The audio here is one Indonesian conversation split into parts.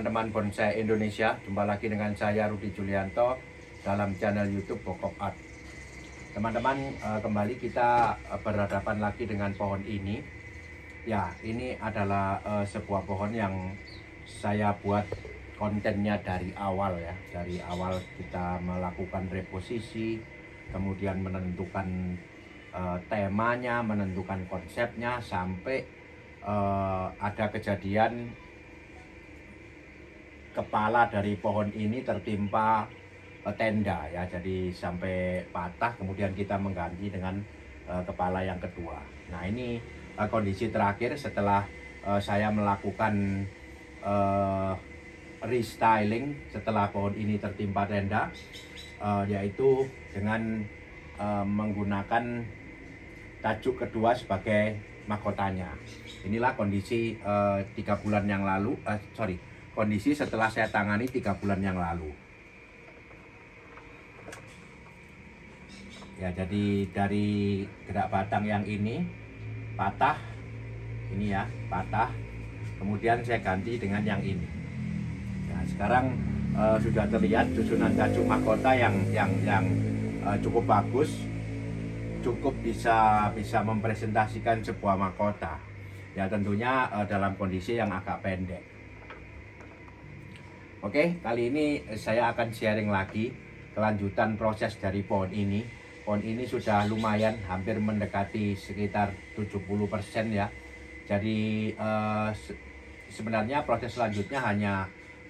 teman-teman bonsai Indonesia, jumpa lagi dengan saya Rudi Julianto dalam channel YouTube Pokok Art. Teman-teman, kembali kita berhadapan lagi dengan pohon ini. Ya, ini adalah sebuah pohon yang saya buat kontennya dari awal ya. Dari awal kita melakukan reposisi, kemudian menentukan temanya, menentukan konsepnya, sampai ada kejadian kepala dari pohon ini tertimpa tenda ya, jadi sampai patah, kemudian kita mengganti dengan kepala yang kedua. Nah, ini kondisi terakhir setelah saya melakukan restyling setelah pohon ini tertimpa tenda, yaitu dengan menggunakan tajuk kedua sebagai mahkotanya. Inilah kondisi 3 bulan yang lalu, kondisi setelah saya tangani 3 bulan yang lalu. Ya, jadi dari gerak batang yang ini patah, ini ya patah, kemudian saya ganti dengan yang ini. Nah, sekarang sudah terlihat susunan tajuk mahkota yang cukup bagus, cukup bisa mempresentasikan sebuah mahkota. Ya, tentunya dalam kondisi yang agak pendek. Oke, kali ini saya akan sharing lagi kelanjutan proses dari pohon ini. Pohon ini sudah lumayan, hampir mendekati sekitar 70% ya. Jadi sebenarnya proses selanjutnya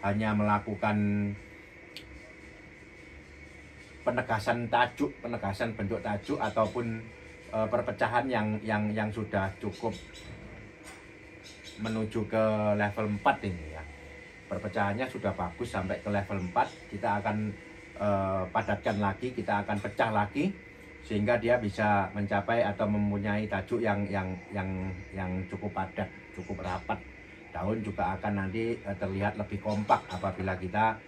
hanya melakukan penegasan tajuk, penegasan bentuk tajuk, ataupun perpecahan yang sudah cukup menuju ke level 4 ini ya. Perpecahannya sudah bagus sampai ke level 4. Kita akan padatkan lagi, kita akan pecah lagi sehingga dia bisa mencapai atau mempunyai tajuk yang cukup padat, cukup rapat. Daun juga akan nanti terlihat lebih kompak apabila kita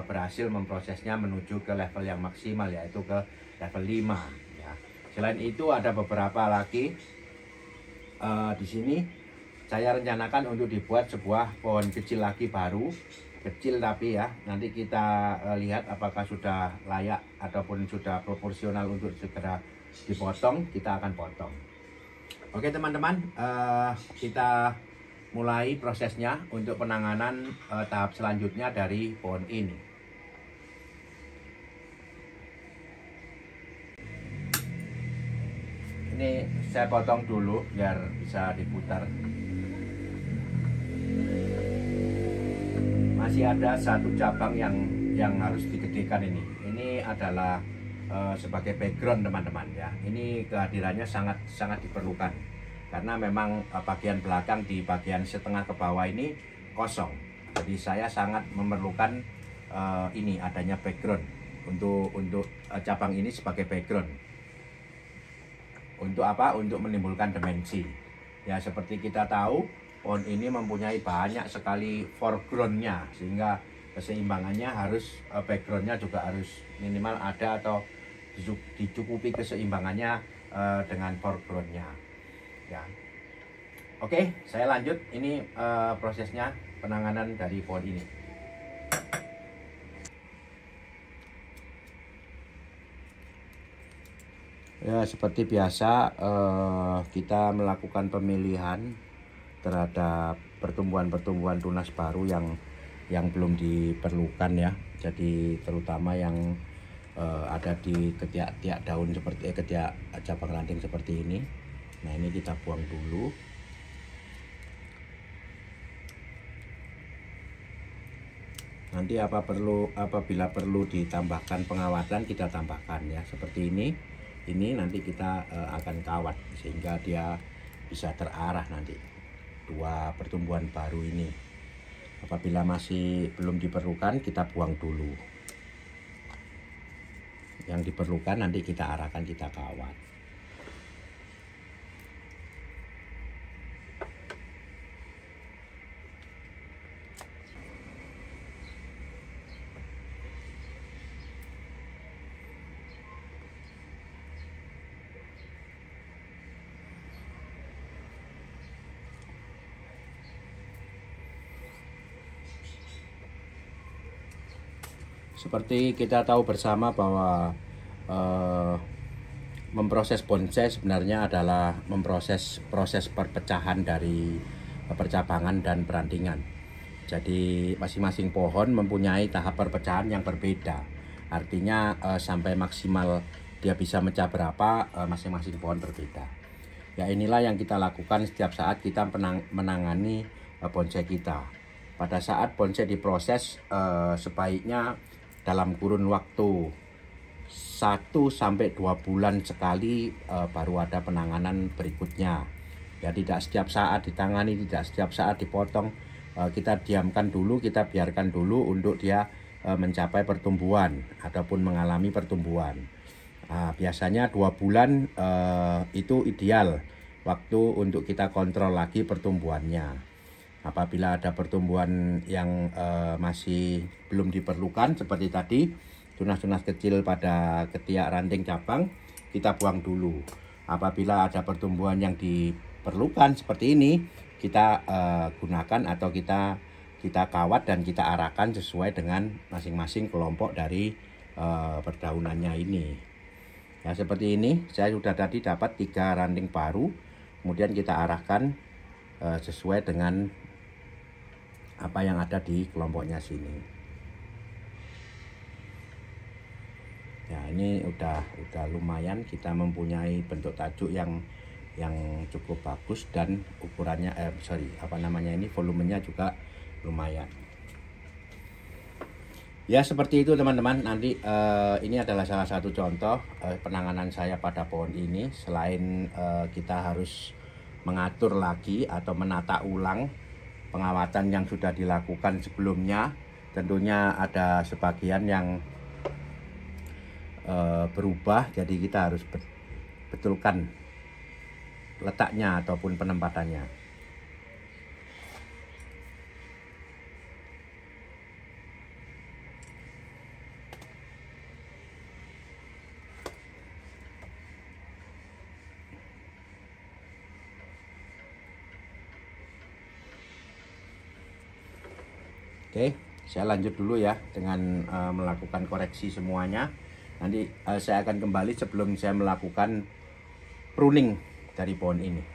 berhasil memprosesnya menuju ke level yang maksimal, yaitu ke level 5 ya. Selain itu ada beberapa lagi di sini saya rencanakan untuk dibuat sebuah pohon kecil lagi baru, kecil tapi ya, nanti kita lihat apakah sudah layak ataupun sudah proporsional untuk segera dipotong, kita akan potong. Oke teman-teman, kita mulai prosesnya untuk penanganan tahap selanjutnya dari pohon ini. Ini saya potong dulu biar bisa diputar. Masih ada satu cabang yang harus digedekan ini. Ini adalah sebagai background teman-teman ya. Ini kehadirannya sangat diperlukan karena memang bagian belakang di bagian setengah ke bawah ini kosong. Jadi saya sangat memerlukan ini adanya background untuk cabang ini sebagai background. Untuk apa? Untuk menimbulkan dimensi. Ya, seperti kita tahu, pohon ini mempunyai banyak sekali foregroundnya, sehingga keseimbangannya harus, backgroundnya juga harus minimal ada atau dicukupi keseimbangannya dengan foregroundnya ya. Oke, saya lanjut. Ini prosesnya penanganan dari pohon ini. Ya, seperti biasa kita melakukan pemilihan terhadap pertumbuhan tunas baru yang belum diperlukan ya. Jadi terutama yang ada di ketiak daun seperti ketiak cabang ranting seperti ini. Nah, ini kita buang dulu. Nanti apabila perlu ditambahkan pengawasan, kita tambahkan ya. Seperti ini nanti kita akan kawat sehingga dia bisa terarah nanti dua pertumbuhan baru ini. Apabila masih belum diperlukan, kita buang dulu. Yang diperlukan nanti kita arahkan, kita kawat. Seperti kita tahu bersama bahwa memproses bonsai sebenarnya adalah proses perpecahan dari percabangan dan perantingan. Jadi masing-masing pohon mempunyai tahap perpecahan yang berbeda. Artinya sampai maksimal dia bisa mecah berapa, masing-masing pohon berbeda. Ya, inilah yang kita lakukan setiap saat kita menangani bonsai kita. Pada saat bonsai diproses, sebaiknya dalam kurun waktu 1-2 bulan sekali baru ada penanganan berikutnya. Ya, tidak setiap saat ditangani, tidak setiap saat dipotong. Kita diamkan dulu, kita biarkan dulu untuk dia mencapai pertumbuhan ataupun mengalami pertumbuhan. Biasanya 2 bulan itu ideal waktu untuk kita kontrol lagi pertumbuhannya. Apabila ada pertumbuhan yang masih belum diperlukan seperti tadi, tunas-tunas kecil pada ketiak ranting cabang, kita buang dulu. Apabila ada pertumbuhan yang diperlukan seperti ini, kita gunakan atau kita kawat dan kita arahkan sesuai dengan masing-masing kelompok dari perdaunannya ini. Ya, seperti ini, saya sudah tadi dapat 3 ranting baru, kemudian kita arahkan sesuai dengan apa yang ada di kelompoknya sini. Ya, ini udah lumayan, kita mempunyai bentuk tajuk yang cukup bagus dan ukurannya volumenya juga lumayan. Ya, seperti itu teman-teman. Nanti ini adalah salah satu contoh penanganan saya pada pohon ini. Selain kita harus mengatur lagi atau menata ulang pengawatan yang sudah dilakukan sebelumnya, tentunya ada sebagian yang berubah, jadi kita harus betulkan letaknya ataupun penempatannya. Oke, saya lanjut dulu ya dengan melakukan koreksi semuanya. Nanti saya akan kembali sebelum saya melakukan pruning dari pohon ini.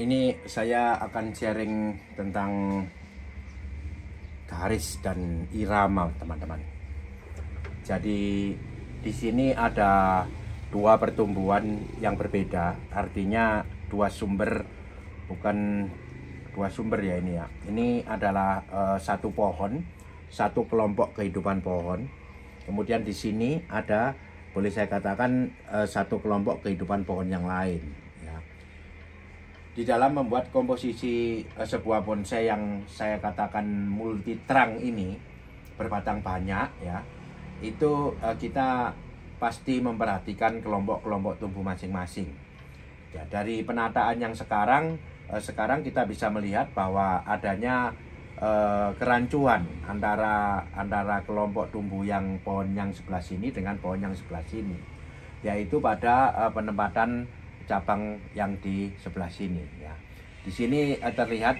Ini saya akan sharing tentang garis dan irama, teman-teman. Jadi di sini ada 2 pertumbuhan yang berbeda, artinya 2 sumber, bukan 2 sumber ya ini ya. Ini adalah satu pohon, satu kelompok kehidupan pohon. Kemudian di sini ada, boleh saya katakan, satu kelompok kehidupan pohon yang lain. Di dalam membuat komposisi sebuah bonsai yang saya katakan multi terang ini, berbatang banyak ya, itu kita pasti memperhatikan kelompok-kelompok tumbuh masing-masing. Ya, dari penataan yang sekarang kita bisa melihat bahwa adanya kerancuan antara kelompok tumbuh yang pohon yang sebelah sini dengan pohon yang sebelah sini, yaitu pada penempatan cabang yang di sebelah sini ya. Di sini terlihat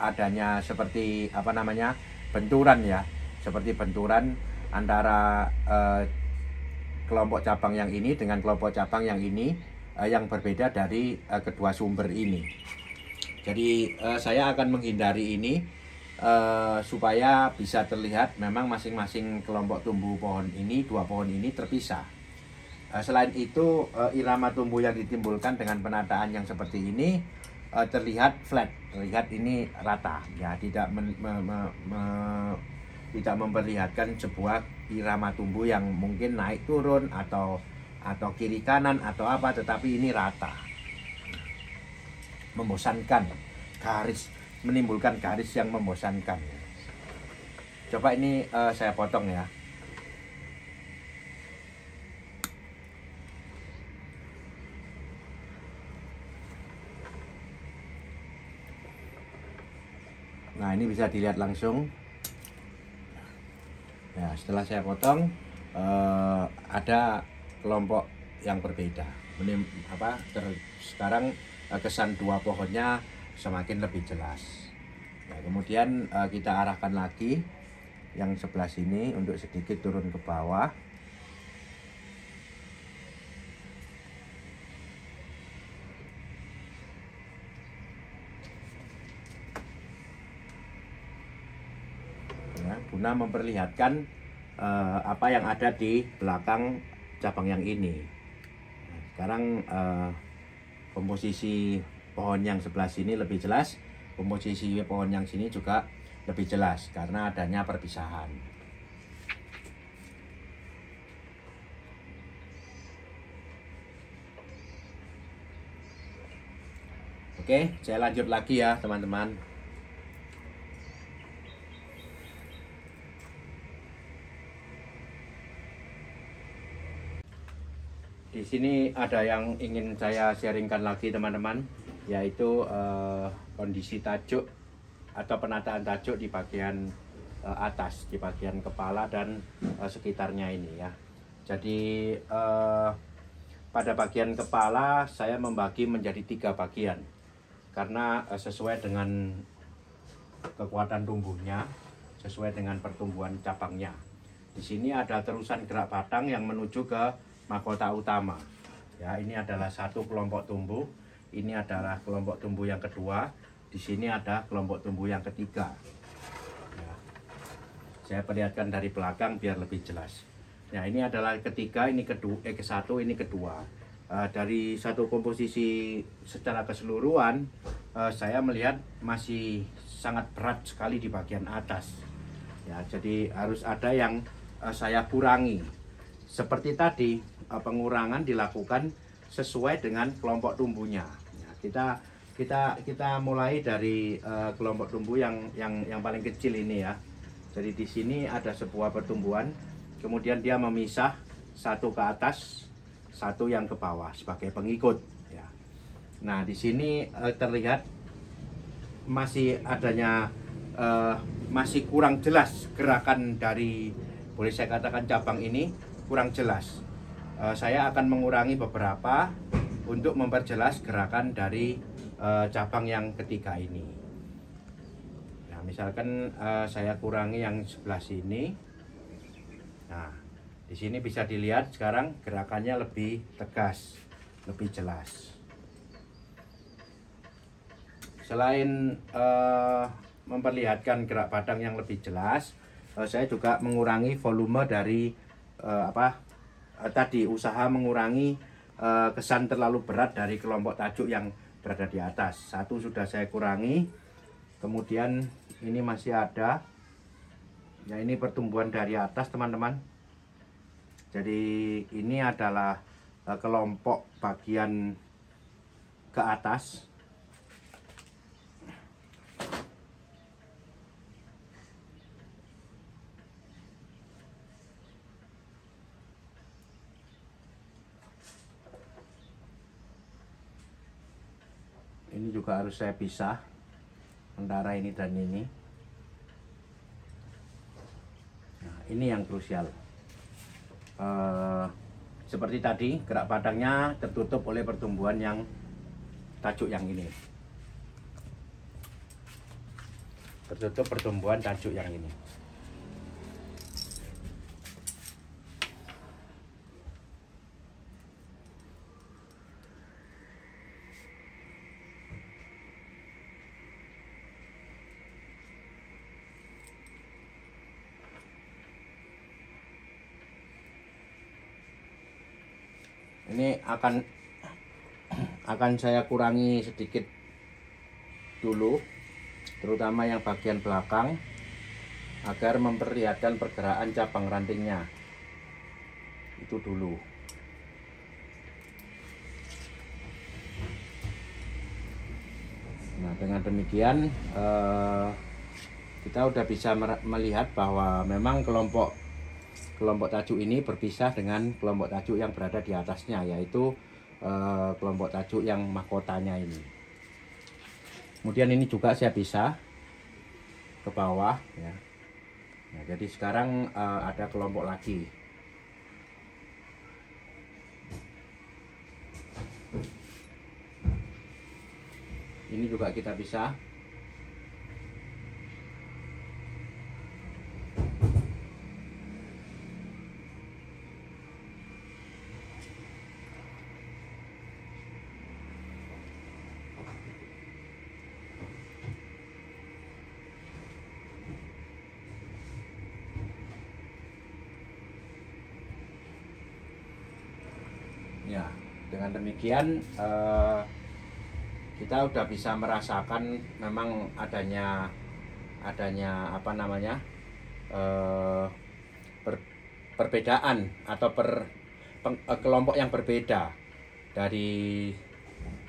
adanya seperti benturan ya, seperti benturan antara kelompok cabang yang ini dengan kelompok cabang yang ini yang berbeda dari kedua sumber ini. Jadi saya akan menghindari ini supaya bisa terlihat memang masing-masing kelompok tumbuh pohon ini, dua pohon ini terpisah. Selain itu irama tumbuh yang ditimbulkan dengan penataan yang seperti ini terlihat flat, terlihat ini rata, ya, tidak tidak memperlihatkan sebuah irama tumbuh yang mungkin naik turun atau kiri kanan atau apa, tetapi ini rata, membosankan, garis, menimbulkan garis yang membosankan. Coba ini saya potong ya. Nah, ini bisa dilihat langsung. Ya, setelah saya potong ada kelompok yang berbeda. Sekarang kesan dua pohonnya semakin lebih jelas. Ya, kemudian kita arahkan lagi yang sebelah sini untuk sedikit turun ke bawah. Guna memperlihatkan apa yang ada di belakang cabang yang ini. Nah, sekarang komposisi pohon yang sebelah sini lebih jelas, komposisi pohon yang sini juga lebih jelas karena adanya perpisahan. Oke, saya lanjut lagi ya teman-teman. Di sini ada yang ingin saya sharingkan lagi teman-teman, yaitu kondisi tajuk atau penataan tajuk di bagian atas, di bagian kepala dan sekitarnya ini ya. Jadi pada bagian kepala saya membagi menjadi 3 bagian karena sesuai dengan kekuatan tumbuhnya, sesuai dengan pertumbuhan cabangnya. Di sini ada terusan gerak batang yang menuju ke mahkota utama. Ya, ini adalah satu kelompok tumbuh, ini adalah kelompok tumbuh yang kedua, di sini ada kelompok tumbuh yang ketiga. Ya, saya perlihatkan dari belakang biar lebih jelas. Nah, ini adalah ketiga, ini kedua, ke-1, ini kedua. Dari satu komposisi secara keseluruhan, saya melihat masih sangat berat sekali di bagian atas. Ya, jadi harus ada yang saya kurangi. Seperti tadi, pengurangan dilakukan sesuai dengan kelompok tumbuhnya. Ya, kita mulai dari kelompok tumbuh yang paling kecil ini ya. Jadi di sini ada sebuah pertumbuhan, kemudian dia memisah satu ke atas, satu yang ke bawah sebagai pengikut. Ya. Nah, di sini terlihat masih adanya masih kurang jelas gerakan dari, boleh saya katakan cabang ini kurang jelas. Saya akan mengurangi beberapa untuk memperjelas gerakan dari cabang yang ketiga ini. Nah, misalkan saya kurangi yang sebelah sini. Nah, di sini bisa dilihat sekarang gerakannya lebih tegas, lebih jelas. Selain memperlihatkan gerak batang yang lebih jelas, saya juga mengurangi volume dari tadi usaha mengurangi kesan terlalu berat dari kelompok tajuk yang berada di atas. Satu sudah saya kurangi, kemudian ini masih ada. Ya, ini pertumbuhan dari atas teman-teman. Jadi ini adalah kelompok bagian ke atas. Ini juga harus saya pisah antara ini dan ini. Nah, ini yang krusial. Seperti tadi, gerak batangnya tertutup oleh pertumbuhan yang tajuk yang ini. Tertutup pertumbuhan tajuk yang ini. Ini akan saya kurangi sedikit dulu, terutama yang bagian belakang, agar memperlihatkan pergerakan cabang rantingnya. Itu dulu. Nah, dengan demikian kita udah bisa melihat bahwa memang kelompok tajuk ini berpisah dengan kelompok tajuk yang berada di atasnya, yaitu kelompok tajuk yang mahkotanya ini. Kemudian ini juga saya pisah ke bawah ya. Nah, jadi sekarang ada kelompok lagi. Ini juga kita pisah. Ya, dengan demikian kita udah bisa merasakan memang adanya apa namanya perbedaan atau kelompok yang berbeda dari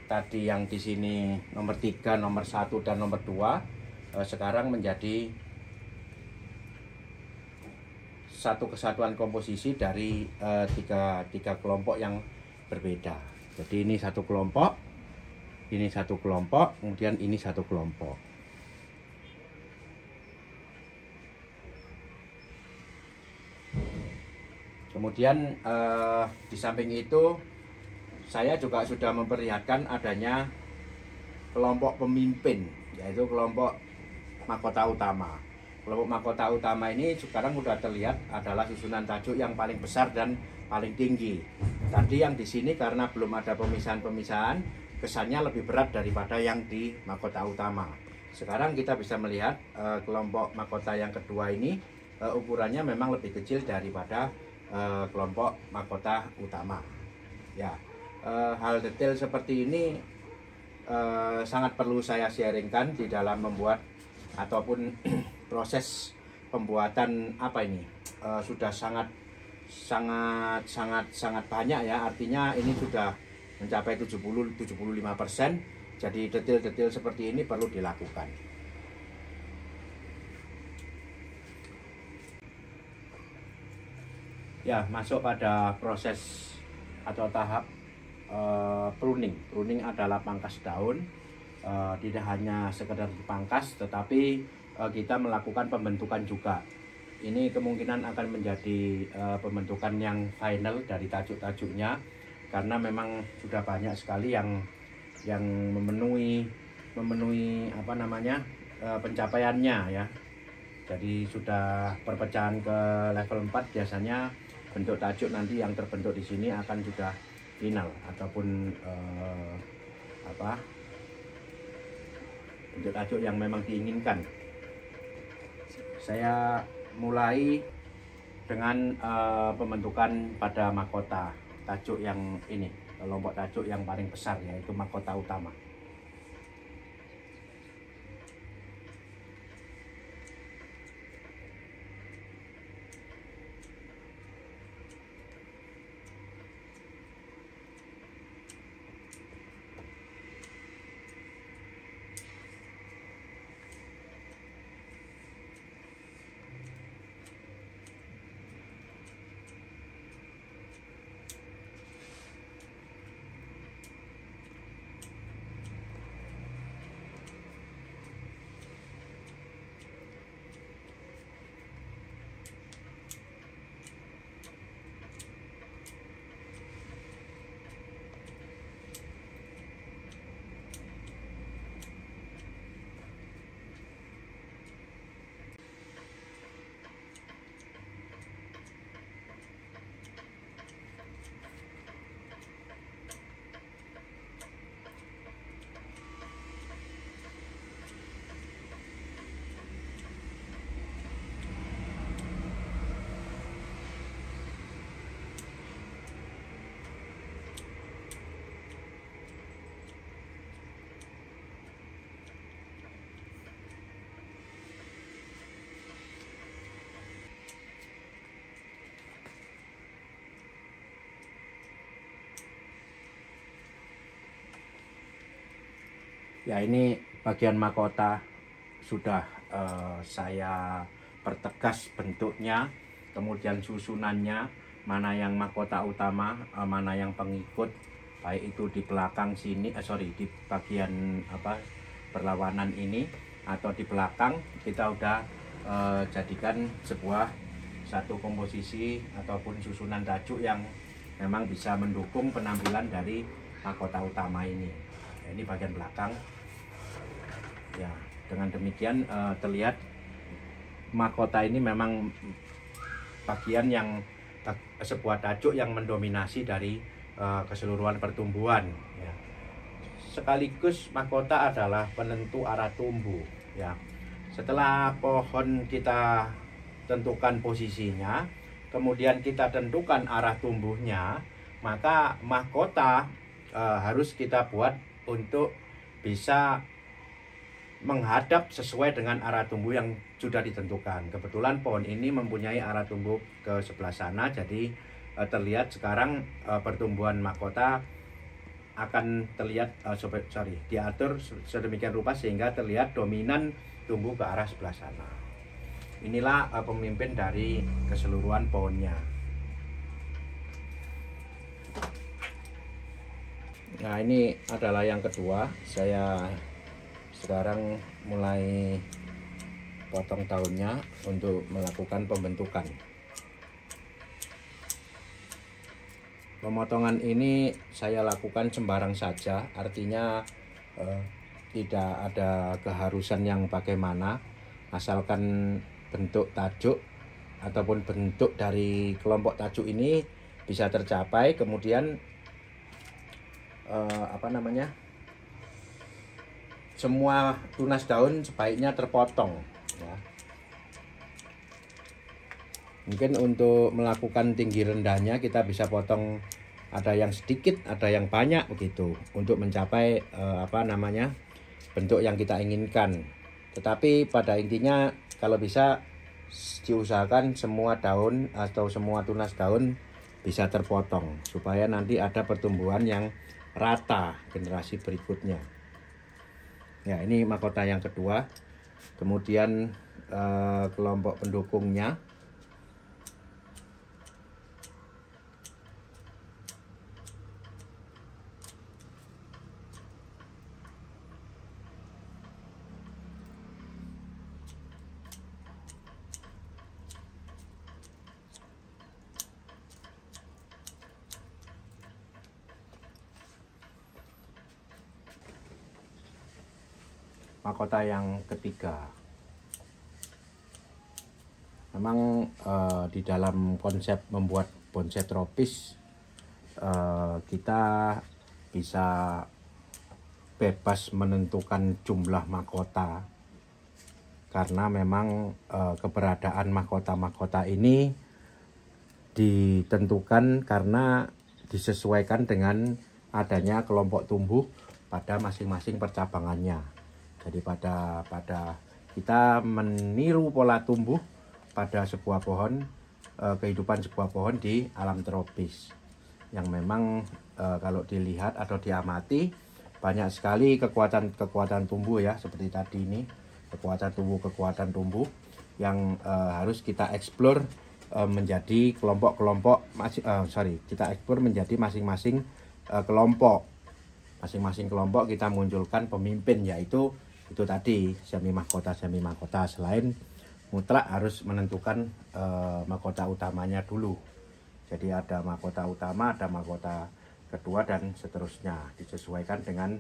tadi yang di sini nomor 3, nomor 1 dan nomor 2 sekarang menjadi satu kesatuan komposisi dari tiga kelompok yang berbeda. Jadi ini satu kelompok, kemudian ini satu kelompok. Kemudian di samping itu saya juga sudah memperlihatkan adanya kelompok pemimpin, yaitu kelompok mahkota utama. Kelompok mahkota utama ini sekarang sudah terlihat adalah susunan tajuk yang paling besar dan paling tinggi. Tadi yang di sini karena belum ada pemisahan-pemisahan, kesannya lebih berat daripada yang di mahkota utama. Sekarang kita bisa melihat kelompok mahkota yang kedua ini ukurannya memang lebih kecil daripada kelompok mahkota utama. Ya, hal detail seperti ini sangat perlu saya sharingkan di dalam membuat ataupun proses pembuatan apa ini sudah sangat banyak ya, artinya ini sudah mencapai 70-75%. Jadi detail-detail seperti ini perlu dilakukan. Ya, masuk pada proses atau tahap pruning. Pruning adalah pangkas daun. Tidak hanya sekedar dipangkas, tetapi kita melakukan pembentukan juga. Ini kemungkinan akan menjadi pembentukan yang final dari tajuk-tajuknya, karena memang sudah banyak sekali yang memenuhi apa namanya pencapaiannya ya. Jadi sudah perpecahan ke level 4, biasanya bentuk tajuk nanti yang terbentuk di sini akan sudah final ataupun bentuk tajuk yang memang diinginkan. Saya mulai dengan pembentukan pada mahkota tajuk yang ini, kelompok tajuk yang paling besar, yaitu mahkota utama. Ya, ini bagian mahkota sudah saya pertegas bentuknya, kemudian susunannya, mana yang mahkota utama, mana yang pengikut, baik itu di belakang sini, di bagian berlawanan ini atau di belakang. Kita udah jadikan sebuah satu komposisi ataupun susunan tajuk yang memang bisa mendukung penampilan dari mahkota utama ini. Ini bagian belakang. Ya, dengan demikian terlihat mahkota ini memang bagian yang sebuah tajuk yang mendominasi dari keseluruhan pertumbuhan. Ya. Sekaligus mahkota adalah penentu arah tumbuh. Ya. Setelah pohon kita tentukan posisinya, kemudian kita tentukan arah tumbuhnya, maka mahkota harus kita buat untuk bisa menghadap sesuai dengan arah tumbuh yang sudah ditentukan. Kebetulan pohon ini mempunyai arah tumbuh ke sebelah sana, jadi terlihat sekarang pertumbuhan mahkota akan terlihat diatur sedemikian rupa sehingga terlihat dominan tumbuh ke arah sebelah sana. Inilah pemimpin dari keseluruhan pohonnya. Nah, ini adalah yang kedua. Saya sekarang mulai potong daunnya untuk melakukan pembentukan. Pemotongan ini saya lakukan sembarang saja, artinya tidak ada keharusan yang bagaimana, asalkan bentuk tajuk ataupun bentuk dari kelompok tajuk ini bisa tercapai. Kemudian semua tunas daun sebaiknya terpotong ya. Mungkin untuk melakukan tinggi rendahnya kita bisa potong, ada yang sedikit, ada yang banyak begitu, untuk mencapai bentuk yang kita inginkan. Tetapi pada intinya kalau bisa diusahakan semua daun atau semua tunas daun bisa terpotong supaya nanti ada pertumbuhan yang rata generasi berikutnya. Ya, ini mahkota yang kedua. Kemudian kelompok pendukungnya. Mahkota yang ketiga, memang di dalam konsep membuat bonsai tropis kita bisa bebas menentukan jumlah mahkota, karena memang keberadaan mahkota-mahkota ini ditentukan karena disesuaikan dengan adanya kelompok tumbuh pada masing-masing percabangannya. Jadi pada kita meniru pola tumbuh pada sebuah pohon, kehidupan sebuah pohon di alam tropis, yang memang kalau dilihat atau diamati banyak sekali kekuatan tumbuh ya, seperti tadi ini kekuatan tumbuh yang harus kita eksplor menjadi kelompok-kelompok, kita eksplor menjadi masing-masing kelompok. Masing-masing kelompok kita munculkan pemimpin, yaitu itu tadi semi mahkota. Selain mutlak harus menentukan mahkota utamanya dulu. Jadi ada mahkota utama, ada mahkota kedua, dan seterusnya, disesuaikan dengan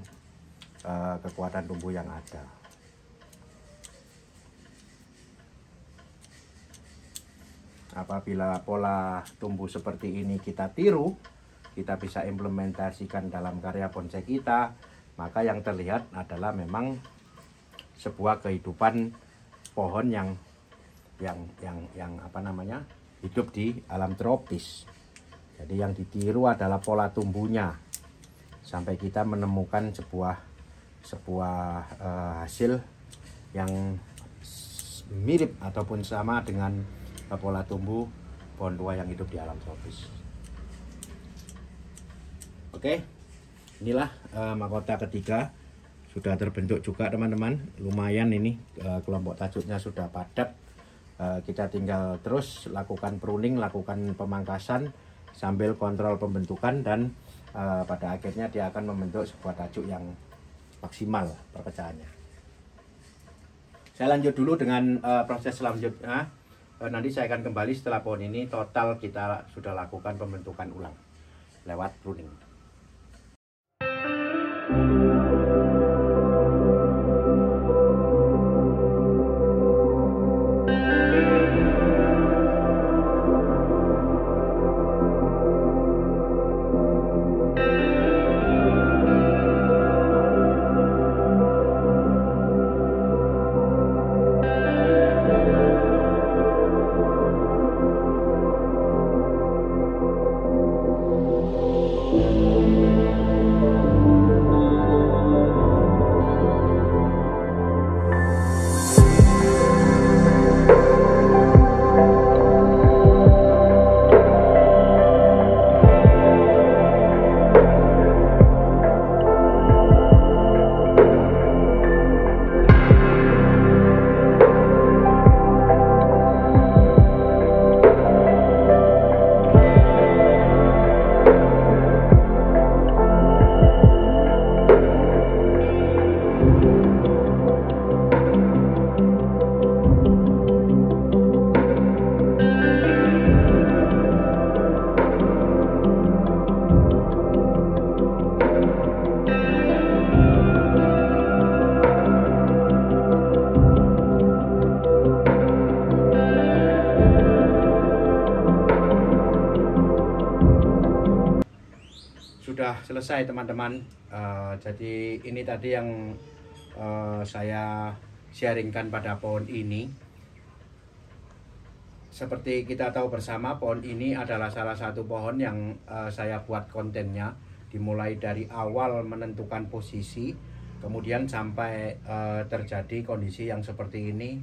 kekuatan tumbuh yang ada. Apabila pola tumbuh seperti ini kita tiru, kita bisa implementasikan dalam karya bonsai kita, maka yang terlihat adalah memang sebuah kehidupan pohon yang hidup di alam tropis. Jadi yang ditiru adalah pola tumbuhnya sampai kita menemukan sebuah hasil yang mirip ataupun sama dengan pola tumbuh pohon tua yang hidup di alam tropis. Oke, inilah mahkota ketiga. sudah terbentuk juga teman-teman. Lumayan ini kelompok tajuknya sudah padat. Kita tinggal terus lakukan pruning, lakukan pemangkasan sambil kontrol pembentukan, dan pada akhirnya dia akan membentuk sebuah tajuk yang maksimal perpecahannya. Saya lanjut dulu dengan proses selanjutnya. Nanti saya akan kembali setelah pohon ini total kita sudah lakukan pembentukan ulang lewat pruning. Sudah selesai teman-teman. Jadi ini tadi yang saya sharingkan pada pohon ini. Seperti kita tahu bersama, pohon ini adalah salah satu pohon yang saya buat kontennya dimulai dari awal menentukan posisi, kemudian sampai terjadi kondisi yang seperti ini,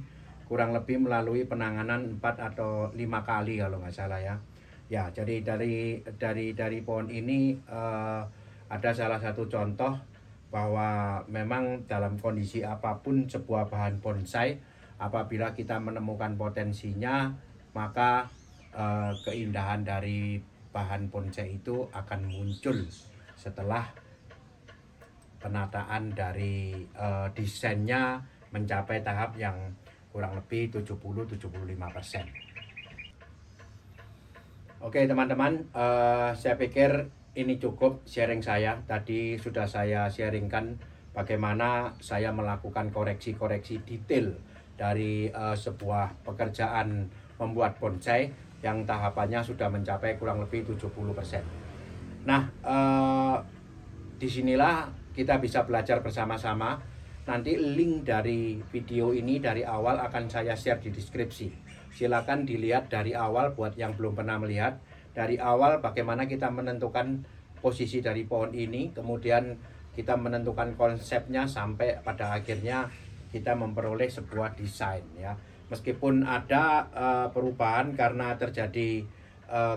kurang lebih melalui penanganan 4 atau 5 kali kalau nggak salah ya. Ya, jadi dari pohon ini ada salah satu contoh bahwa memang dalam kondisi apapun sebuah bahan bonsai, apabila kita menemukan potensinya, maka keindahan dari bahan bonsai itu akan muncul setelah penataan dari desainnya mencapai tahap yang kurang lebih 70-75%. Oke teman-teman, saya pikir ini cukup sharing saya. Tadi sudah saya sharingkan bagaimana saya melakukan koreksi-koreksi detail dari sebuah pekerjaan membuat bonsai yang tahapannya sudah mencapai kurang lebih 70%. Nah, disinilah kita bisa belajar bersama-sama. Nanti link dari video ini dari awal akan saya share di deskripsi. Silakan dilihat dari awal buat yang belum pernah melihat. Dari awal bagaimana kita menentukan posisi dari pohon ini, kemudian kita menentukan konsepnya sampai pada akhirnya kita memperoleh sebuah desain ya. Meskipun ada perubahan karena terjadi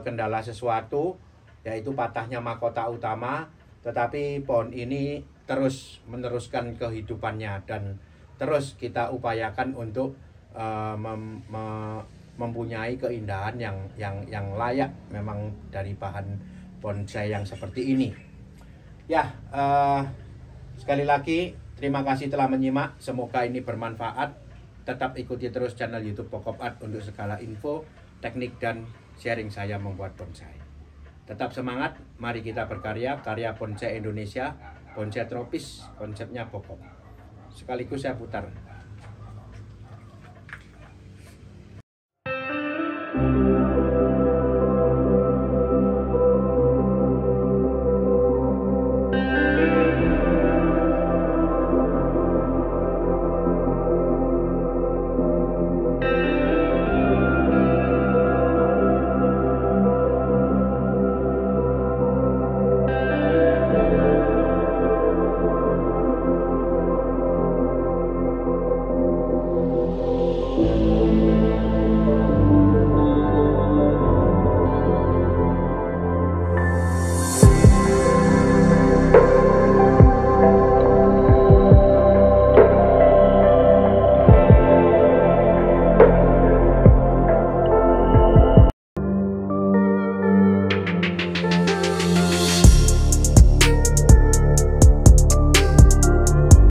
kendala sesuatu, yaitu patahnya mahkota utama, tetapi pohon ini terus meneruskan kehidupannya dan terus kita upayakan untuk mempunyai keindahan yang layak memang dari bahan bonsai yang seperti ini. Ya, sekali lagi terima kasih telah menyimak. Semoga ini bermanfaat. Tetap ikuti terus channel YouTube Pokop Art untuk segala info, teknik dan sharing saya membuat bonsai. Tetap semangat, mari kita berkarya, karya bonsai Indonesia, bonsai tropis, konsepnya Pokop. Sekaligus saya putar.